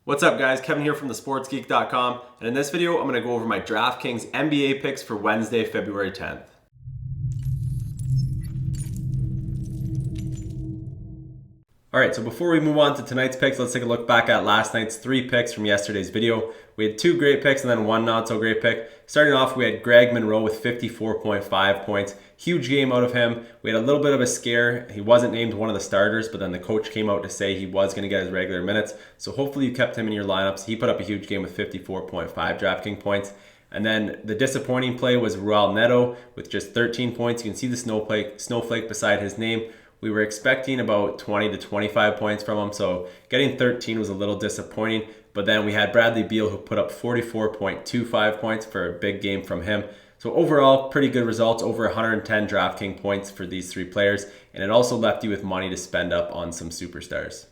What's up guys, Kevin here from thesportsgeek.com, and in this video I'm going to go over my DraftKings NBA picks for Wednesday, February 10th. Alright, so before we move on to tonight's picks, let's take a look back at last night's 3 picks from yesterday's video. We had 2 great picks and then 1 not so great pick. Starting off, we had Greg Monroe with 54.5 points. Huge game out of him. We had a little bit of a scare. He wasn't named one of the starters, but then the coach came out to say he was going to get his regular minutes. So hopefully you kept him in your lineups. He put up a huge game with 54.5 DraftKings points. And then the disappointing play was Raul Neto with just 13 points. You can see the snowflake beside his name. We were expecting about 20 to 25 points from him, so getting 13 was a little disappointing. But then we had Bradley Beal, who put up 44.25 points for a big game from him. So overall, pretty good results, over 110 DraftKings points for these 3 players, and it also left you with money to spend up on some superstars.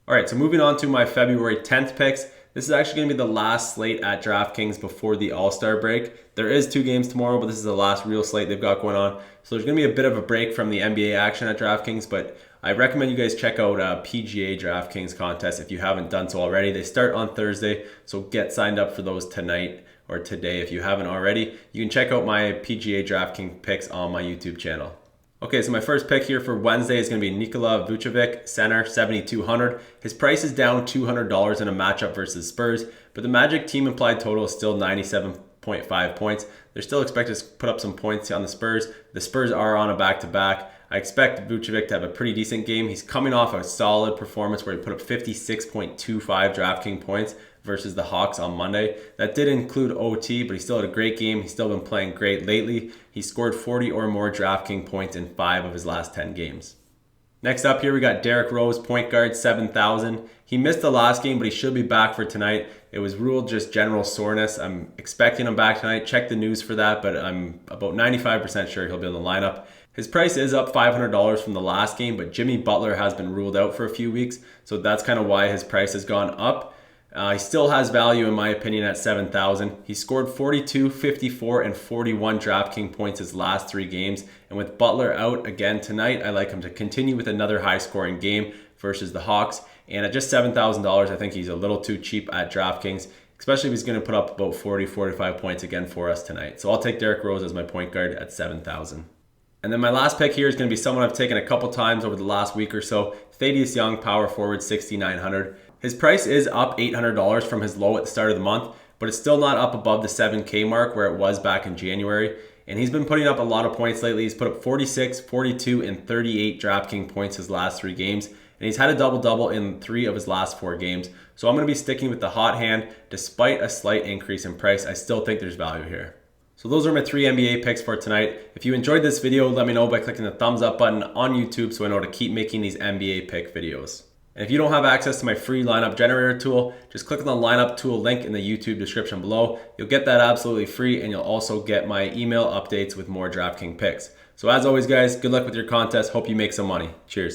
All right, so moving on to my February 10th picks. This is actually going to be the last slate at DraftKings before the All-Star break. There is 2 games tomorrow, but this is the last real slate they've got going on. So there's going to be a bit of a break from the NBA action at DraftKings, but I recommend you guys check out PGA DraftKings contest if you haven't done so already. They start on Thursday, so get signed up for those tonight or today if you haven't already. You can check out my PGA DraftKings picks on my YouTube channel. Okay, so my first pick here for Wednesday is going to be Nikola Vucevic, center, 7,200. His price is down $200 in a matchup versus Spurs, but the Magic team implied total is still 97.5 points. They're still expected to put up some points on the Spurs. The Spurs are on a back-to-back. I expect Vucevic to have a pretty decent game. He's coming off a solid performance where he put up 56.25 DraftKings points versus the Hawks on Monday. That did include OT, but he still had a great game. He's still been playing great lately. He scored 40 or more DraftKings points in 5 of his last 10 games. Next up here, we got Derrick Rose, point guard, 7,000. He missed the last game, but he should be back for tonight. It was ruled just general soreness. I'm expecting him back tonight. Check the news for that, but I'm about 95% sure he'll be in the lineup. His price is up $500 from the last game, but Jimmy Butler has been ruled out for a few weeks, so that's kind of why his price has gone up. He still has value in my opinion at 7,000. He scored 42, 54, and 41 DraftKings points his last 3 games. And with Butler out again tonight, I like him to continue with another high-scoring game versus the Hawks. And at just $7,000, I think he's a little too cheap at DraftKings, especially if he's going to put up about 40, 45 points again for us tonight. So I'll take Derrick Rose as my point guard at 7,000. And then my last pick here is going to be someone I've taken a couple times over the last week or so. Thaddeus Young, power forward, 6,900. His price is up $800 from his low at the start of the month, but it's still not up above the 7K mark where it was back in January. And he's been putting up a lot of points lately. He's put up 46, 42, and 38 DraftKings points his last 3 games. And he's had a double-double in 3 of his last 4 games. So I'm going to be sticking with the hot hand. Despite a slight increase in price, I still think there's value here. So those are my 3 NBA picks for tonight. If you enjoyed this video, let me know by clicking the thumbs up button on YouTube so I know to keep making these NBA pick videos. And if you don't have access to my free lineup generator tool, just click on the lineup tool link in the YouTube description below. You'll get that absolutely free, and you'll also get my email updates with more DraftKings picks. So as always guys, good luck with your contest. Hope you make some money. Cheers.